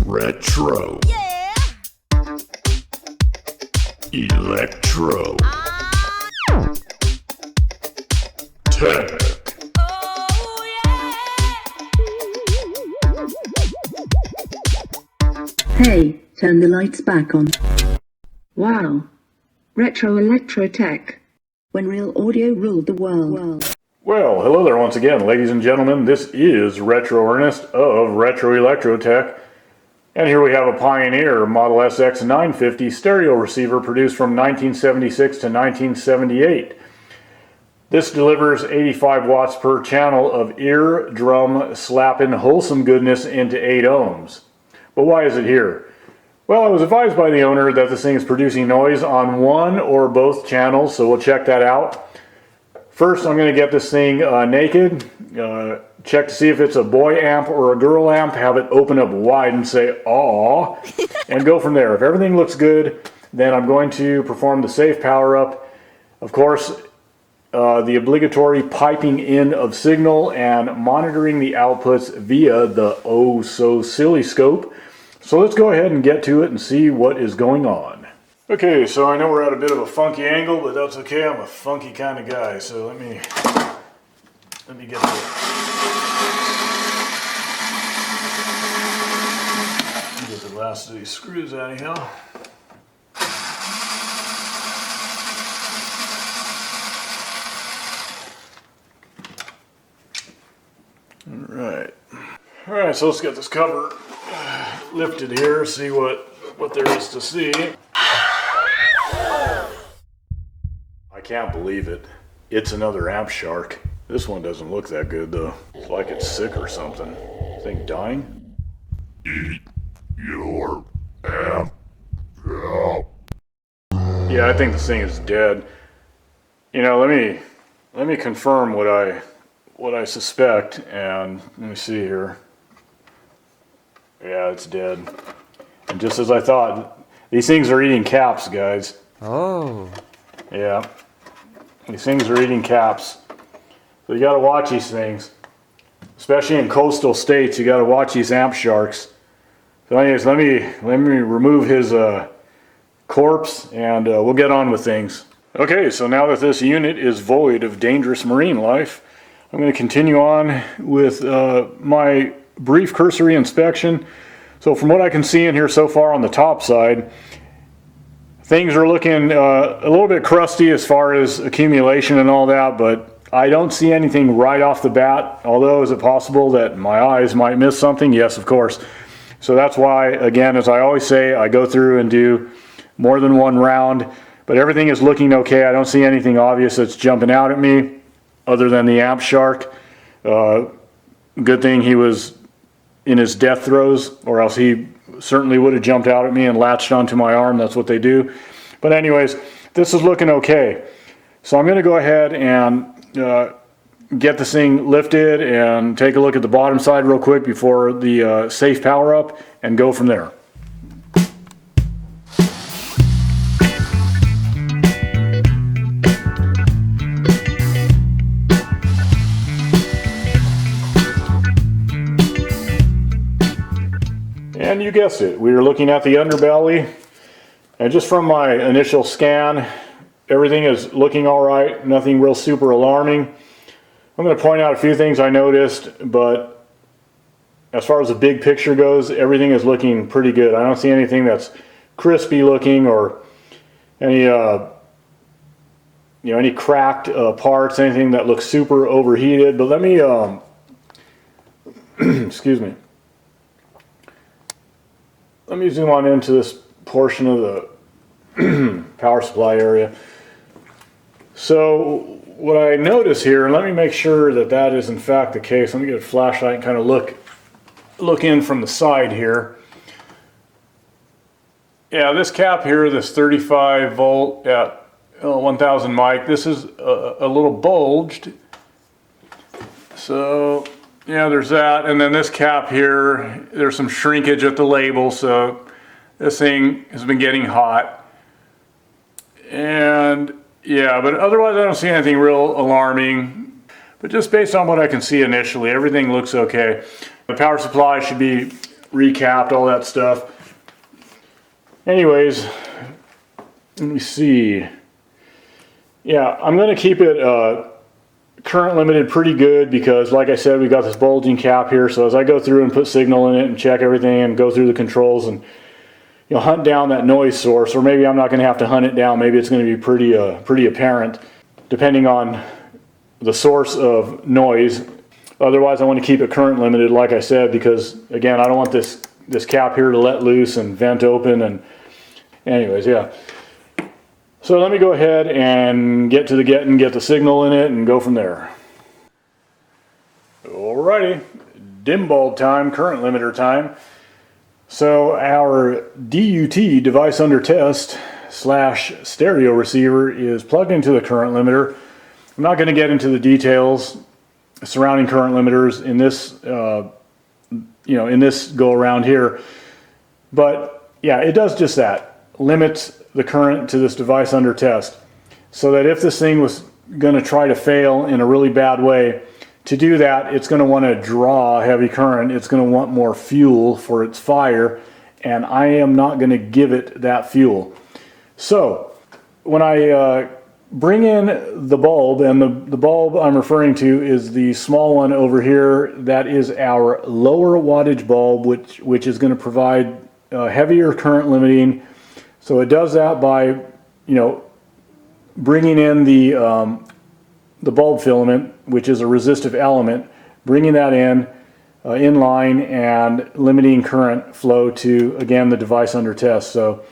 Retro. Yeah. Electro. Tech. Oh yeah. Hey, turn the lights back on. Wow. Retro electro tech. When real audio ruled the world. Well, hello there once again, ladies and gentlemen. This is Retro Ernest of Retro Electro Tech. And here we have a Pioneer Model SX950 stereo receiver produced from 1976 to 1978. This delivers 85 watts per channel of eardrum slapping wholesome goodness into 8 ohms. But why is it here? Well, I was advised by the owner that this thing is producing noise on one or both channels, so we'll check that out. First, I'm going to get this thing naked, check to see if it's a boy amp or a girl amp, have it open up wide and say, "Aww," and go from there. If everything looks good, then I'm going to perform the safe power up. Of course, the obligatory piping in of signal and monitoring the outputs via the oh-so-silly-scope. So let's go ahead and get to it and see what is going on. Okay, so I know we're at a bit of a funky angle, but that's okay. I'm a funky kind of guy, so let me get the last of these screws out of here. All right, so let's get this cover lifted here, see what there is to see. I can't believe it. It's another amp shark. This one doesn't look that good though. It's like it's sick or something. Think dying? Eat your amp. Yeah, I think this thing is dead. You know, let me confirm what I suspect, and let me see here. Yeah, it's dead. And just as I thought, these things are eating caps, guys. Oh. Yeah. These things are eating caps. So you gotta watch these things. Especially in coastal states, you gotta watch these amp sharks. So anyways, let me remove his corpse and we'll get on with things. Okay, so now that this unit is void of dangerous marine life, I'm going to continue on with my brief cursory inspection. So from what I can see in here so far on the top side, things are looking a little bit crusty as far as accumulation and all that, but I don't see anything right off the bat. Although, is it possible that my eyes might miss something? Yes, of course. So that's why, again, as I always say, I go through and do more than one round, but everything is looking okay. I don't see anything obvious that's jumping out at me other than the amp shark. Good thing he was in his death throes, or else he certainly would have jumped out at me and latched onto my arm. That's what they do. But anyways, this is looking okay. So I'm going to go ahead and get this thing lifted and take a look at the bottom side real quick before the safe power up and go from there. And you guessed it, we are looking at the underbelly, and just from my initial scan, everything is looking all right, nothing real super alarming. I'm going to point out a few things I noticed, but as far as the big picture goes, everything is looking pretty good. I don't see anything that's crispy looking or any any cracked parts, anything that looks super overheated. But let me excuse me. Let me zoom on into this portion of the power supply area. So what I notice here, and let me make sure that that is in fact the case. Let me get a flashlight and kind of look in from the side here. Yeah, this cap here, this 35 volt at 1000 mic, this is a little bulged. So yeah, there's that, and then this cap here, there's some shrinkage at the label, so this thing has been getting hot. And yeah, but otherwise I don't see anything real alarming. But just based on what I can see initially, everything looks okay. The power supply should be recapped all that stuff. Anyways, let me see. Yeah, I'm going to keep it current limited pretty good because, like I said, we got this bulging cap here. So as I go through and put signal in it and check everything and go through the controls and hunt down that noise source, or maybe I'm not going to have to hunt it down. Maybe it's going to be pretty apparent, depending on the source of noise. Otherwise, I want to keep it current limited, like I said, because again, I don't want this cap here to let loose and vent open. And anyways, yeah. So let me go ahead and get the signal in it and go from there. Alrighty, dim bulb time, current limiter time. So our DUT, device under test / stereo receiver, is plugged into the current limiter. I'm not going to get into the details surrounding current limiters in this, in this go around here. But yeah, it does just that. Limits the current to this device under test. So that if this thing was going to try to fail in a really bad way, to do that, it's going to want to draw heavy current. It's going to want more fuel for its fire, and I am not going to give it that fuel. So when I bring in the bulb, and the bulb I'm referring to is the small one over here. That is our lower wattage bulb, which is going to provide heavier current limiting. So it does that by, bringing in the bulb filament, which is a resistive element, bringing that in line and limiting current flow to, again, the device under test. So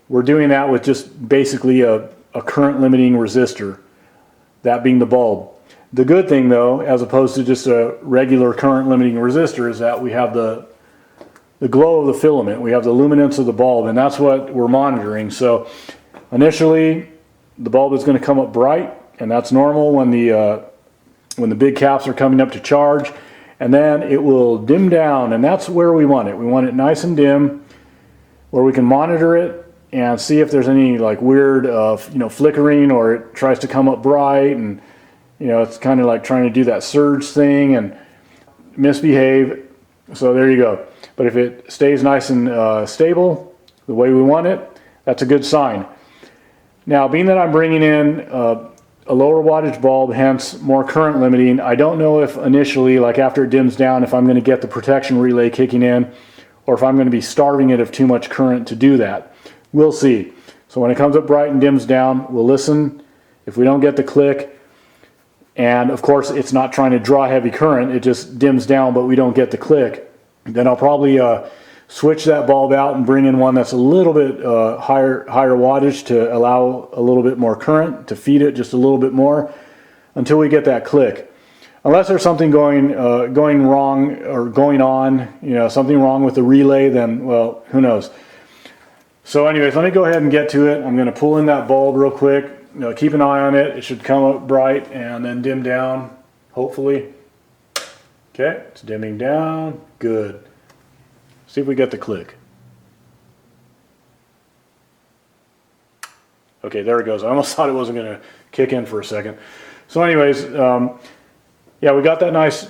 we're doing that with just basically a current limiting resistor, that being the bulb. The good thing, though, as opposed to just a regular current limiting resistor, is that we have the glow of the filament. We have the luminance of the bulb, and that's what we're monitoring. So initially, the bulb is going to come up bright, and that's normal when the big caps are coming up to charge, and then it will dim down, and that's where we want it. We want it nice and dim, where we can monitor it and see if there's any like weird, flickering, or it tries to come up bright, and it's kind of like trying to do that surge thing and misbehave. So there you go. But if it stays nice and stable, the way we want it, that's a good sign. Now, being that I'm bringing in a lower wattage bulb, hence more current limiting, I don't know if initially, like after it dims down, if I'm going to get the protection relay kicking in, or if I'm going to be starving it of too much current to do that. We'll see. So when it comes up bright and dims down, we'll listen. If we don't get the click, and of course it's not trying to draw heavy current, it just dims down but we don't get the click, then I'll probably switch that bulb out and bring in one that's a little bit higher wattage to allow a little bit more current to feed it just a little bit more until we get that click. Unless there's something going wrong or going on, something wrong with the relay, then, well, who knows. So anyways, let me go ahead and get to it. I'm going to pull in that bulb real quick. Keep an eye on it. It should come up bright and then dim down, hopefully. Okay, it's dimming down. Good. See if we get the click. Okay, there it goes. I almost thought it wasn't going to kick in for a second. So anyways, yeah, we got that nice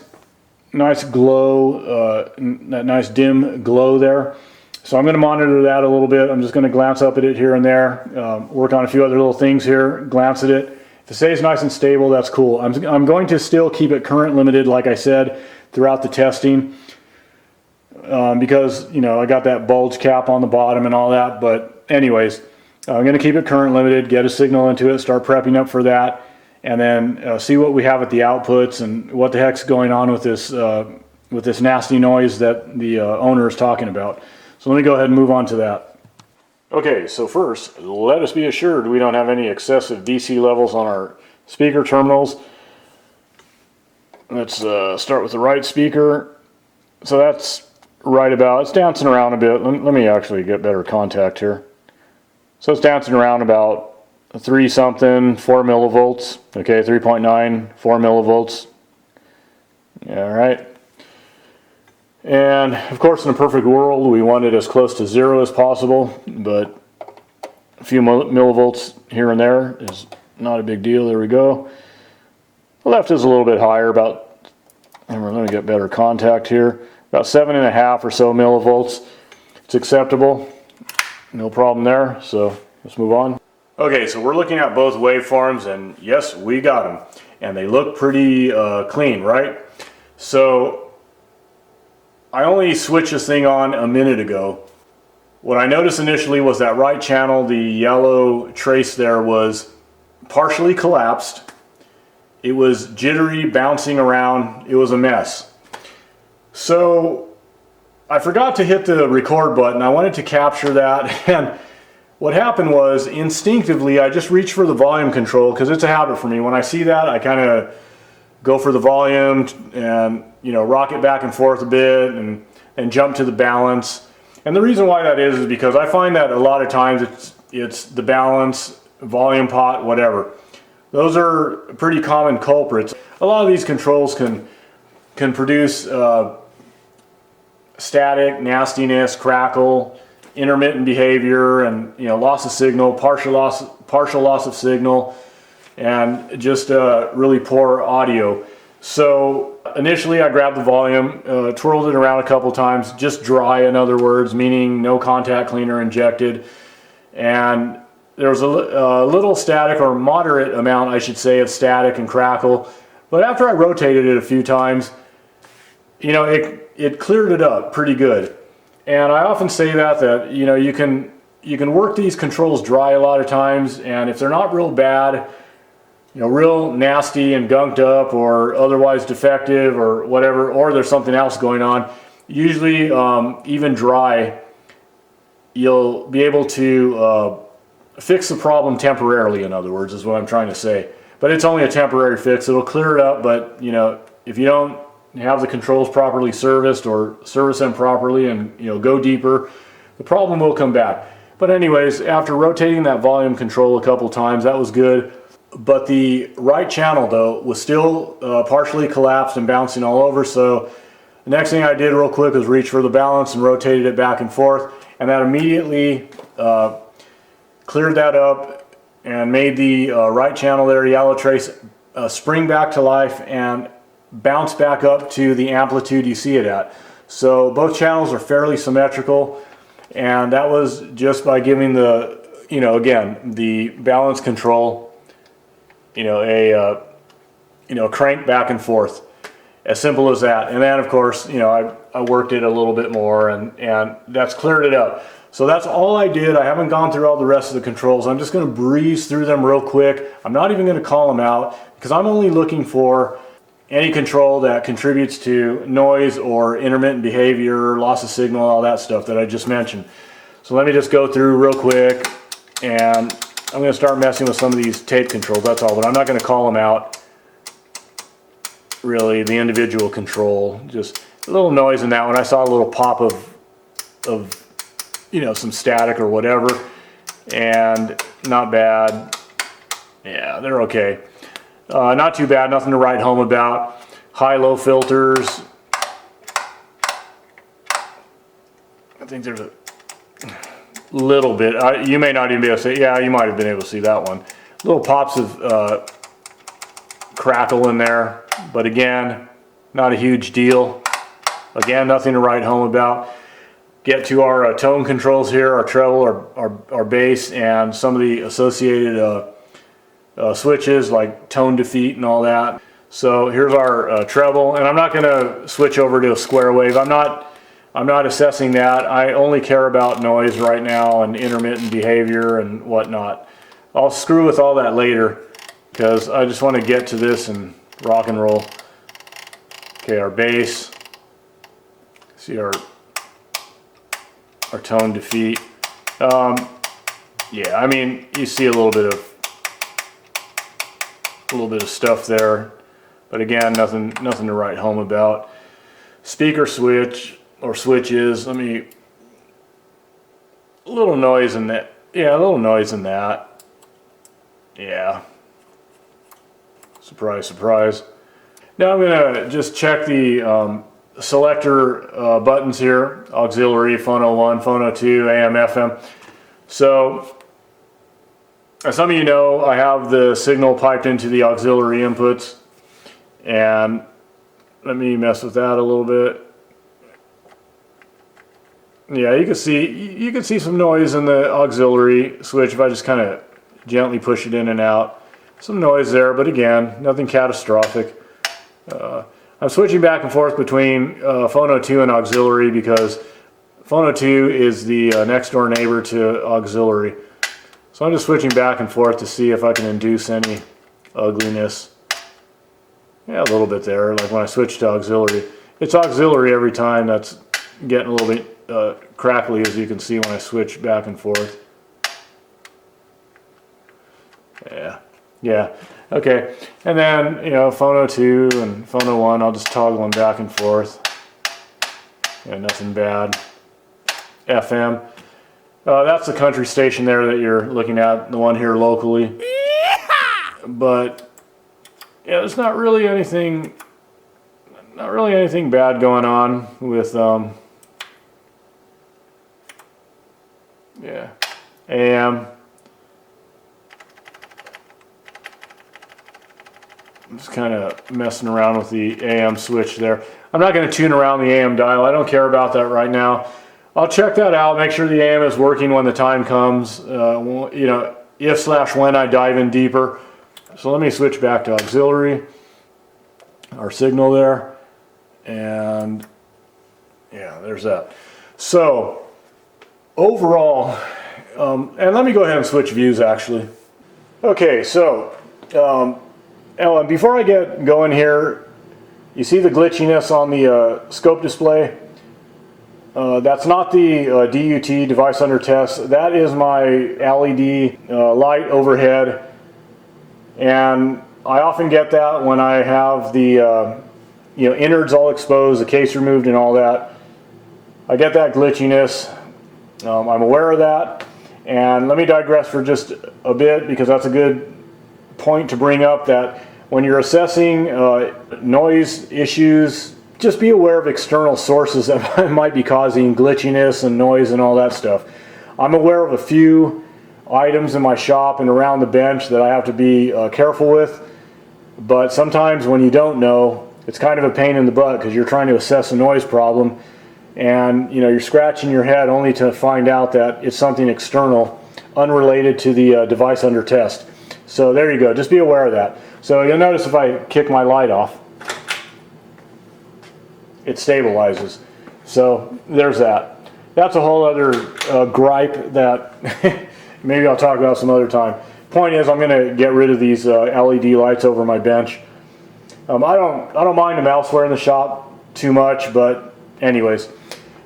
glow, that nice dim glow there. So I'm going to monitor that a little bit. I'm just going to glance up at it here and there, work on a few other little things here, glance at it. If it stays nice and stable, that's cool. I'm going to still keep it current limited, like I said, throughout the testing, because I got that bulge cap on the bottom and all that. But anyways, I'm going to keep it current limited, get a signal into it, start prepping up for that, and then see what we have at the outputs and what the heck's going on with this nasty noise that the owner is talking about. So let me go ahead and move on to that. Okay, so first, let us be assured we don't have any excessive DC levels on our speaker terminals. Let's start with the right speaker. So that's right about, it's dancing around a bit. Let me actually get better contact here. So it's dancing around about 3 something, 4 millivolts. Okay, 3.9, 4 millivolts. All right. And of course, in a perfect world, we want it as close to 0 as possible, but a few millivolts here and there is not a big deal. There we go. The left is a little bit higher, about, let me get better contact here, about 7.5 or so millivolts. It's acceptable, no problem there. So let's move on. Okay, so we're looking at both waveforms, and yes, we got them, and they look pretty clean, right? So I only switched this thing on a minute ago. What I noticed initially was that right channel, the yellow trace there, was partially collapsed. It was jittery, bouncing around. It was a mess. So I forgot to hit the record button. I wanted to capture that, and what happened was instinctively I just reached for the volume control because it's a habit for me. When I see that, I kind of go for the volume and, you know, rock it back and forth a bit and jump to the balance. And the reason why that is because I find that a lot of times it's the balance, volume pot, whatever. Those are pretty common culprits. A lot of these controls can produce static, nastiness, crackle, intermittent behavior, and, you know, loss of signal, partial loss of signal, and just really poor audio. So initially I grabbed the volume, twirled it around a couple times, just dry, in other words, meaning no contact cleaner injected, and there was a little static, or moderate amount I should say, of static and crackle. But after I rotated it a few times, you know, it cleared it up pretty good. And I often say that you know, you can work these controls dry a lot of times, and if they're not real bad, you know, real nasty and gunked up or otherwise defective or whatever, or there's something else going on, usually even dry, you'll be able to fix the problem temporarily, in other words, is what I'm trying to say. But it's only a temporary fix. It'll clear it up, but, you know, if you don't have the controls properly serviced or service them properly and, you know, go deeper, the problem will come back. But anyways, after rotating that volume control a couple times, that was good. But the right channel, though, was still partially collapsed and bouncing all over. So the next thing I did real quick was reach for the balance and rotated it back and forth, and that immediately cleared that up and made the right channel there, yellow trace, spring back to life and bounce back up to the amplitude you see it at. So both channels are fairly symmetrical, and that was just by giving the, you know, again, the balance control, you know, a crank back and forth, as simple as that. And then of course, you know, I worked it a little bit more, and that's cleared it up. So that's all I did. I haven't gone through all the rest of the controls. I'm just going to breeze through them real quick. I'm not even going to call them out because I'm only looking for any control that contributes to noise or intermittent behavior, loss of signal, all that stuff that I just mentioned. So let me just go through real quick, and I'm going to start messing with some of these tape controls, that's all, but I'm not going to call them out, really, the individual control. Just a little noise in that one. I saw a little pop of you know, some static or whatever, and not bad. Yeah, they're okay. Not too bad, nothing to write home about. High-low filters. I think there's a little bit. You may not even be able to see. Yeah, you might have been able to see that one. Little pops of crackle in there, but again, not a huge deal. Again, nothing to write home about. Get to our tone controls here, our treble, our bass, and some of the associated switches like tone defeat and all that. So here's our treble, and I'm not going to switch over to a square wave. I'm not assessing that. I only care about noise right now and intermittent behavior and whatnot. I'll screw with all that later because I just want to get to this and rock and roll. Okay, our bass. See our tone defeat. Yeah, I mean, you see a little bit of stuff there, but again, nothing to write home about. Speaker switch or switches. Let me. A little noise in that. Yeah, a little noise in that. Yeah. Surprise, surprise. Now I'm gonna just check the selector buttons here. Auxiliary, phono 1, phono 2, AM, FM. So, as some of you know, I have the signal piped into the auxiliary inputs, and let me mess with that a little bit. Yeah, you can see some noise in the auxiliary switch if I just kind of gently push it in and out. Some noise there, but again, nothing catastrophic. I'm switching back and forth between Phono 2 and auxiliary because Phono 2 is the next door neighbor to auxiliary. So I'm just switching back and forth to see if I can induce any ugliness. Yeah, a little bit there, like when I switch to auxiliary. It's auxiliary every time. That's getting a little bit crackly, as you can see when I switch back and forth. Yeah, okay. And then, you know, Phono 2 and Phono 1, I'll just toggle them back and forth. Yeah, nothing bad. FM. That's the country station there that you're looking at, the one here locally. But yeah, there's not really anything bad going on with yeah, AM. I'm just kind of messing around with the AM switch there. I'm not going to tune around the AM dial. I don't care about that right now. I'll check that out, make sure the AM is working when the time comes, you know, if/when I dive in deeper. So let me switch back to auxiliary, our signal there, and yeah, there's that. So overall, and let me go ahead and switch views actually. Okay, so Ellen, before I get going here, you see the glitchiness on the scope display? That's not the DUT, device under test. That is my LED light overhead. And I often get that when I have the you know, innards all exposed, the case removed and all that. I get that glitchiness. I'm aware of that. And let me digress for just a bit because that's a good point to bring up, that when you're assessing noise issues, just be aware of external sources that might be causing glitchiness and noise and all that stuff. I'm aware of a few items in my shop and around the bench that I have to be careful with, but sometimes when you don't know, it's kind of a pain in the butt because you're trying to assess a noise problem and you know, you're scratching your head only to find out that it's something external, unrelated to the device under test. So there you go, just be aware of that. So you'll notice if I kick my light off, it stabilizes. So there's that. That's a whole other gripe that maybe I'll talk about some other time. Point is, I'm going to get rid of these LED lights over my bench. I don't mind them elsewhere in the shop too much, but anyways.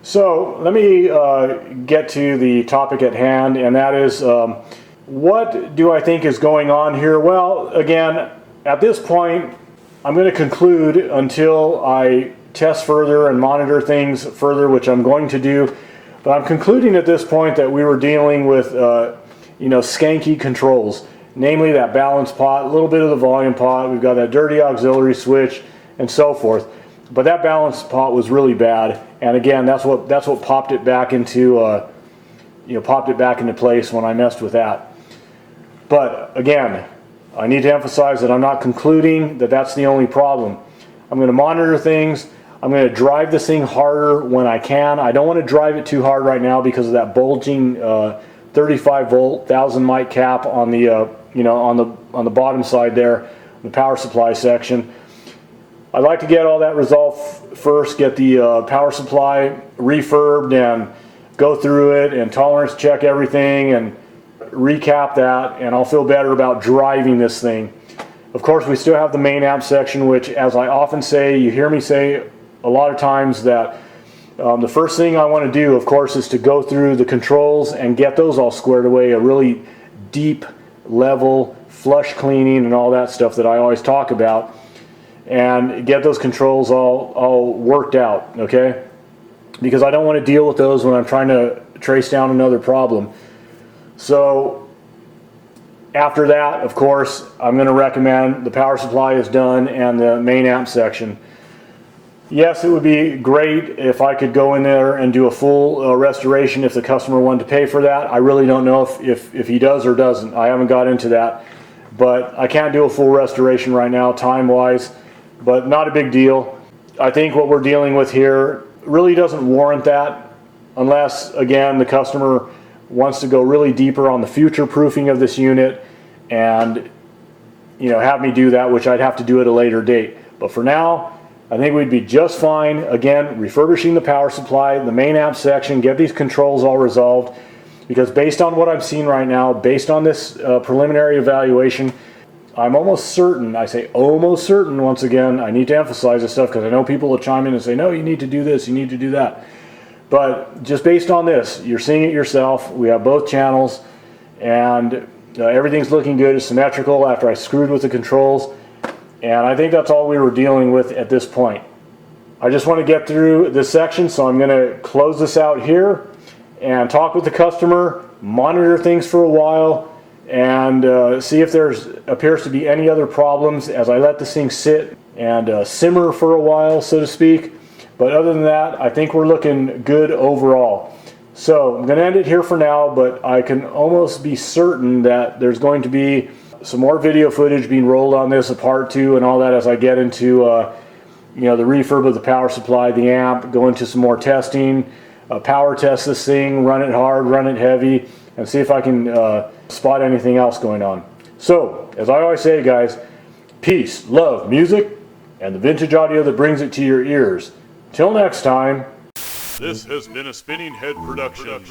So let me get to the topic at hand, and that is what do I think is going on here? Well, again, at this point, I'm going to conclude until I test further and monitor things further, which I'm going to do. But I'm concluding at this point that we were dealing with, you know, skanky controls, namely that balance pot, a little bit of the volume pot. We've got that dirty auxiliary switch, and so forth. But that balance pot was really bad, and again, that's what popped it back into, you know, popped it back into place when I messed with that. But again, I need to emphasize that I'm not concluding that that's the only problem. I'm going to monitor things. I'm going to drive this thing harder when I can. I don't want to drive it too hard right now because of that bulging 35 volt 1000 mic cap on the you know, on the bottom side there, the power supply section. I'd like to get all that resolved first, get the power supply refurbed and go through it and tolerance check everything and recap that, and I'll feel better about driving this thing. Of course, we still have the main amp section, which, as I often say, you hear me say a lot of times, that the first thing I want to do, of course, is to go through the controls and get those all squared away, a really deep level flush cleaning and all that stuff that I always talk about, and get those controls all worked out, okay? Because I don't want to deal with those when I'm trying to trace down another problem. So after that, of course, I'm going to recommend the power supply is done and the main amp section. Yes, it would be great if I could go in there and do a full restoration if the customer wanted to pay for that. I really don't know if he does or doesn't. I haven't got into that. But I can't do a full restoration right now, time-wise, but not a big deal. I think what we're dealing with here really doesn't warrant that. unless, again, the customer wants to go really deeper on the future proofing of this unit and, you know, have me do that, which I'd have to do at a later date. But for now, I think we'd be just fine. Again, refurbishing the power supply, the main amp section, get these controls all resolved, because based on what I'm seeing right now, based on this preliminary evaluation, I'm almost certain, I say almost certain, once again, I need to emphasize this stuff because I know people will chime in and say, no, you need to do this, you need to do that. But just based on this, you're seeing it yourself. We have both channels, and everything's looking good. It's symmetrical after I screwed with the controls, and I think that's all we were dealing with at this point. I just want to get through this section, so I'm going to close this out here and talk with the customer, monitor things for a while, and see if there's appears to be any other problems as I let this thing sit and simmer for a while, so to speak. But other than that, I think we're looking good overall. So I'm going to end it here for now, but I can almost be certain that there's going to be some more video footage being rolled on this, a part 2 and all that, as I get into you know, the refurb of the power supply, the amp, go into some more testing, power test this thing, run it hard, run it heavy, and see if I can spot anything else going on. So, as I always say, guys, peace, love, music, and the vintage audio that brings it to your ears. Till next time. This has been a Spinning Head production.